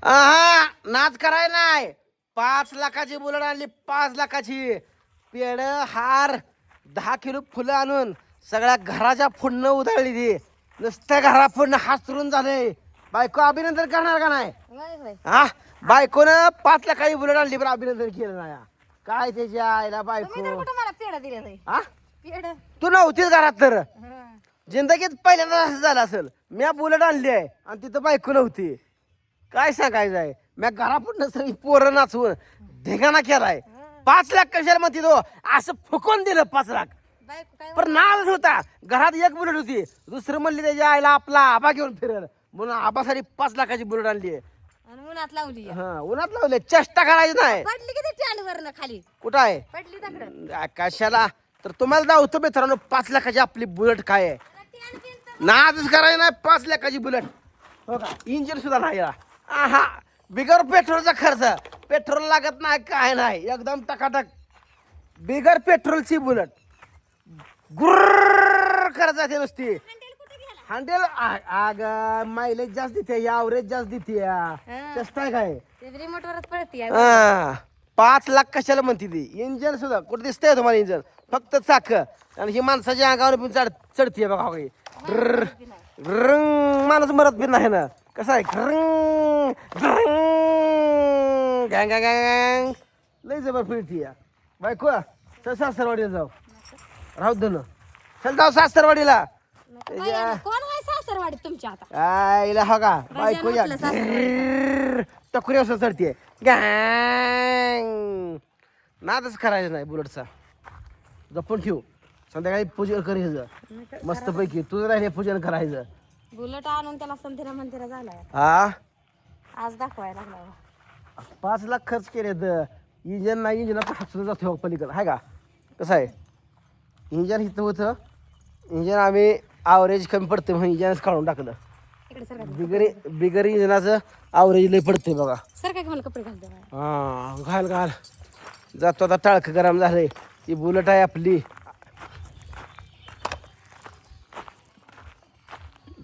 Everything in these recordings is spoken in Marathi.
आहा नाच कराय नाही. 5 लाखाची बुलेट आणली, 5 लाखाची. पेड हार 10 किलो फुलं आणून सगळ्या घराच्या फुडणं उधळली ती. नुसत्या घरा फुडणं हासरून झाले. बायको अभिनंदन करणार का नाही? हा बायकोनं 5 लाखाची बुलेट आणली पण अभिनंदन केलं नाही. काय त्याच्या आईला बायको. मला पेढा दिला नाही हा पेढा. तू नव्हतीच घरात तर जिंदगीत पहिल्यांदा असं झालं असेल. मी बुलेट आणली आहे आणि तिथं बायको नव्हती. काय सांगायचं आहे. मी घरापुढनं सगळी पोरं नाचवून ढेगाणा केलाय. 5 लाख कशाला म्हणते तो. असं फुकून दिलं 5 लाख. बायको काय पण नाच होता. घरात एक बुलेट होती. दुसरं म्हणली त्याच्या आईला आपला आबा घेऊन फिरल म्हणून आबासाठी 5 लाखाची बुलेट आणली. आणि उन्हात लावली हा उन्हात लावले. चेष्टा करायची नाही. पडली किती स्टँडवरनं खाली कुठं आहे पडली तकडं. कशाला तर तुम्हाला दावतो मित्रांनो 5 लाखाची आपली बुलेट काय आहे. नाच करायचं नाही. 5 लाखाची बुलेट हो का. इंजिन सुद्धा नाही याला. आहा बिगर पेट्रोलचा खर्च. पेट्रोल लागत नाही काय नाही. एकदम टकाटक बिगर पेट्रोलची बुलेट गुर्र करत जाते नुसती. हँडल आग मायलेज जास्त देते. ॲव्हरेज जास्त देते. चेष्टा आहे काय. ते रिमोटवरच पडती 5 लाख कशाला म्हणते ती. इंजन सुद्धा कुठे दिसतंय तुम्हाला. इंजन फक्त चाक आणि ही माणसाच्या अंगावर पण चढतीये बघा. रंग माणूस मरत बी नाही ना. कसं आहे गँग गँग गँग लय जबर फिरती या बायको. चल सासरवाडीला जाऊ. राहू दे ना. चल जाऊ सासरवाडीला. कोण आहे सासरवाडीत तुमच्या आता. आईला हो का बायको या म्हटलं टकुरी असं चढतीये. गँग नादच करायचं नाही बुलेटचा. जपून ठेव. संध्याकाळी पूजन करायचं मस्तपैकी. तुझं राहिले पूजन करायचं. बुलेट आणून त्याला संधिरा मंदिरा झालाय हा आज दाखवायला लागला. 5 लाख खर्च केले तर इंजन नाही. इंजनात हातून जातो पलीकडं आहे का. कसं आहे इंजन इथं होतं. इंजन आम्ही ॲव्हरेज कमी पडते म्हणून इंजनच काढून टाकलं. इकडे सर बिगर इंजनाचं ॲव्हरेज लय पडते बघा. सर काय मला कपडे घालते. हा घाल घाल. जातो आता. टाळकं गरम झालंय. ती बुलेट आहे आपली.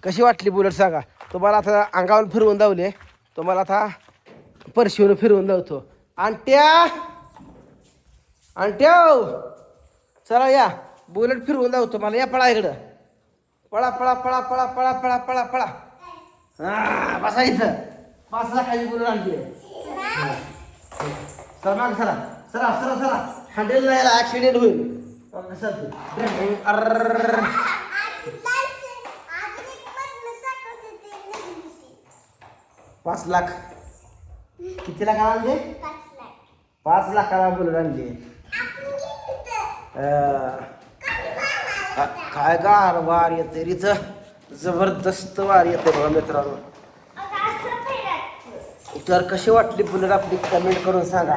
कशी वाटली बुलेट सांगा. तुम्हाला आता अंगावर फिरवून धावले. तुम्हाला आता परशीवर फिरवून धावतो. आणट्या आणट्या चला या बुलेट फिरवून धावतो मला. या पळा इकडं. पळा पळा पळा पळा पळा पळा पळा पळा. हा बसायचं. 5 लाखाची बुलेट आणली. चला माग सरा सरा सरा सरा. हँडल नाही ॲक्सिडेंट होईल. कसं 5 लाख किती लाख आणले. 5 लाखाला बुलेट आणली. काय गार वार येते रिचं. जबरदस्त वार येते बघा मित्रांनो. तर कशी वाटली बुलेट आपली कमेंट करून सांगा.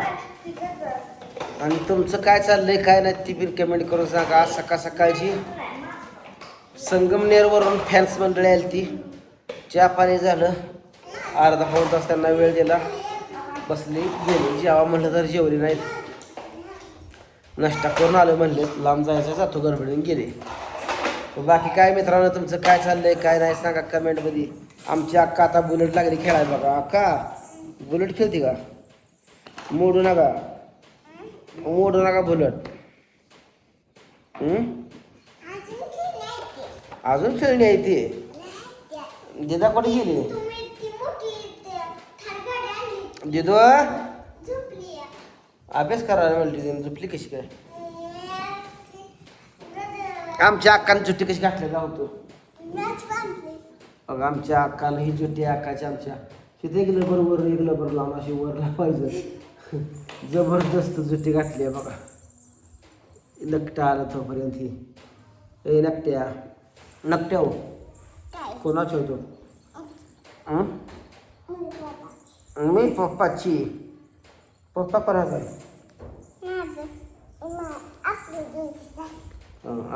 आणि तुमचं काय चाललंय काय नाही ती पण कमेंट करून सांगा. आज सकाळची संगमनेरवरून फॅन्स मंडळी आली ती. चहा पाणी झालं. अर्धा पाऊण तास त्यांना वेळ दिला. बसली गेली. जेवा म्हणलं तर जेवली नाहीत. नाश्ता करून आलं म्हणले. लांब जायचं जातो गडबडीने गेले. बाकी काय मित्रांनो तुमचं काय चाललंय काय नाही सांगा कमेंटमध्ये. आमची अक्का आता बुलेट लागली खेळायला बघा. अक्का बुलेट खेळते का. मोडू नका मोडू नका बुलेट. अजून खेळणी आहे ती. दिदा कुठे गेली. दिदो अभ्यास करायला म्हणली. झोपली कशी काय. आमच्या अक्काने जुटी कशी घातली होतो बघा. आमच्या अक्काला ही जुटी अक्काच्या आमच्या तिथे एक लबर लावून अशी वर लावायचं. जबरदस्त जुटी घातली आहे बघा. नकटा आलं तोपर्यंत ही. ए नकट्या नकट्या हो कोणाची होतो. मी पप्पाची. पप्पा कोणाचा.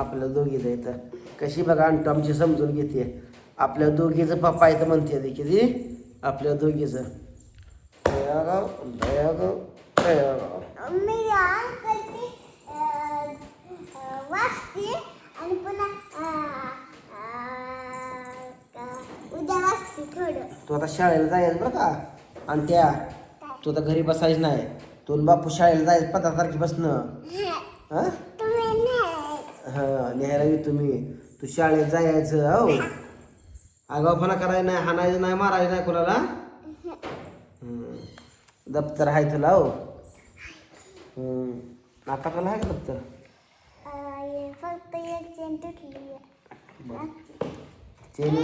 आपल्या दोघीचं इथं कशी बघा अंटू आमची समजून घेते. आपल्या दोघीचं पप्पा इथं म्हणते ते किती आपल्या दोघीचं. दयागाव दयागाव दयागाव. तू आता शाळेला जायचं बरं का. आणि त्या तू तर घरी बसायच नाही तू आणि बापू शाळेला जायचं 15 तारखेपासनं हा हा न्यायला येऊ तुम्ही तू शाळेत जायचं हो आगाऊपणा करायचं नाही हाणायचं नाही मारायचं नाही कोणाला दप्तर आहे तुला हो आता कला आहे का दप्तर फक्त एक चेन तुटली चेन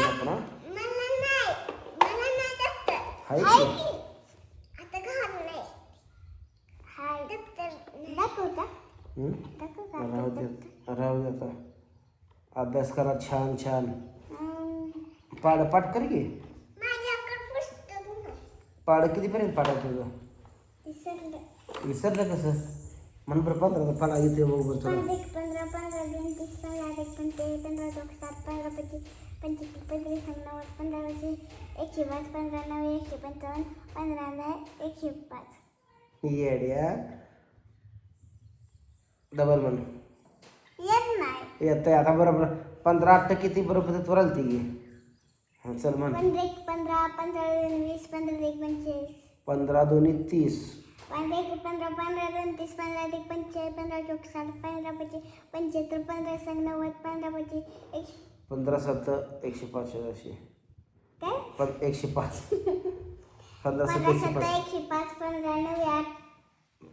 आपण राहू दे आता अभ्यास करा छान छान पाठ कर की पाड कितीपर्यंत पाडा तुझं विसरलं कसं मन बरं 15 पाना येते बघ तुला 15 15 20 30 35 15 7 15 25 25 25 15 105 15 9 155 15 105 येड्या डबल म्हण येत नाही येत आहे आता बरोबर 15 8 किती बरोबर त्वराल ती हां चल म्हण 15 15 20 15 25 15 2 30 15 15 15 30 15 25 15 60 15 25 75 15 90 15 25 15 7 105 अशी काय पण 105 15 7 105 15 9 8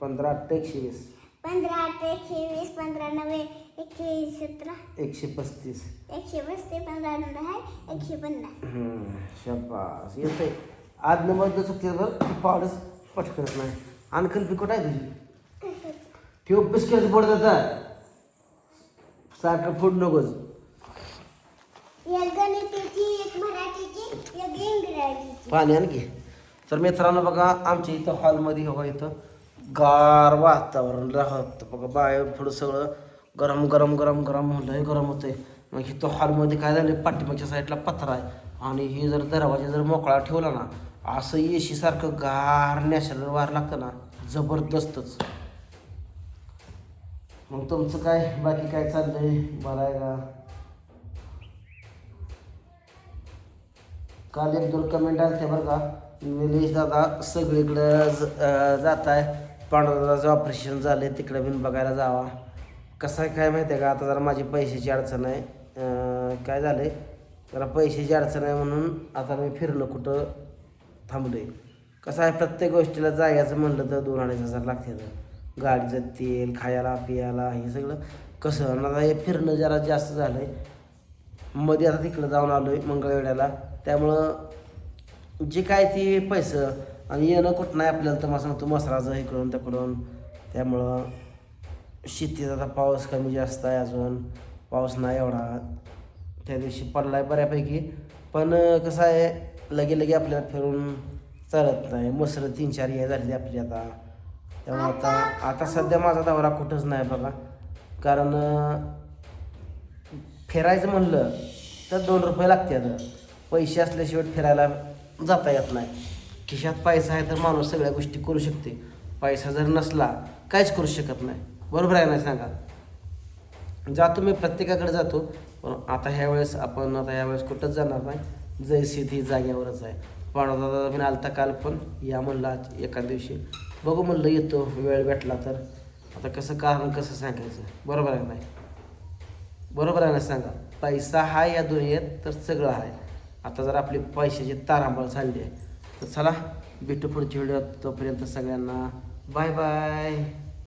15 8 120 15 8 120 15 9 120 17 135 135 15 9 150 शाबास येतंय आज नंबर चुकते बरं पावडच पट करत नाही आणखीन पिकोट आहे तुझी ठेव बिस्किटचं बोर्ड जातं सारखं फूड नकोच एक गणिताची एक मराठीची एक इंग्रजीची पाणी आणखी तर मित्रांनो बघा आमच्या इथं हॉलमध्ये हवा इथं गार वातावरण राहत बघा बाहेर पुढं सगळं गरम गरम गरम गरम लय गरम होतंय मग इथं हॉलमध्ये काय झालं पाठीमागच्या साईडला पत्रा आहे आणि हे जर दरवाजा जर मोकळा ठेवला ना असं एशी सारखं गार नॅशनल वार लागतं ना जबरदस्तच मग तुमचं काय बाकी काय चाललंय बरं आहे का काल 1-2 कमेंट आले ते बरं का निलेश दादा सगळीकडं जात आहे पांडुरंगाचं ऑपरेशन झालं आहे तिकडे बिन बघायला जावा कसं आहे काय माहिती आहे का आता जरा माझी पैशाची अडचण आहे काय झालं आहे जरा पैशाची अडचण आहे म्हणून आता मी फिरलो कुठं थांबलो आहे कसं आहे प्रत्येक गोष्टीला जायचं म्हणलं तर 2-2.5 हजार लागते गाडीचं तेल खायला पियाला हे सगळं कसं आता हे फिरणं जरा जास्त झालं आहे मध्ये आता तिकडं जाऊन आलो आहे मंगळवेढ्याला त्यामुळं जे काय ते पैसं आणि येणं कुठं नाही आपल्याला तर मला सांगतो मसराचं इकडून तिकडून त्यामुळं शेतीत आता पाऊस कमी जास्त आहे अजून पाऊस नाही एवढा त्या दिवशी पडला आहे बऱ्यापैकी पण कसं आहे लगे आपल्याला फिरून चालत नाही मसरं 3-4 हे झाली आपली आता त्यामुळे आता सध्या माझा दौरा कुठंच नाही बघा कारण फिरायचं म्हणलं तर 2 रुपये लागतात पैसे असल्याशिवाय फिरायला जाता येत नाही खिशात पैसा आहे तर माणूस सगळ्या गोष्टी करू शकते पैसा जर नसला काहीच करू शकत नाही बरोबर आहे ना सांगा जातो मी प्रत्येकाकडे जातो पण आता ह्यावेळेस कुठंच जाणार नाही जैसी जाग्यावरच आहे पांडुदादा पण आलता काल पण या म्हणलं आज एका दिवशी बघू म्हणलं येतो वेळ भेटला तर आता कसं कारण कसं सांगायचं बरोबर आहे नाही बरोबर आहे ना सांगा पैसा हा या दुनियेत तर सगळं आहे आता जर आपली पैशाची तारांबळ चालली आहे तर चला भेटू पुढच्या व्हिडिओत तोपर्यंत सगळ्यांना बाय बाय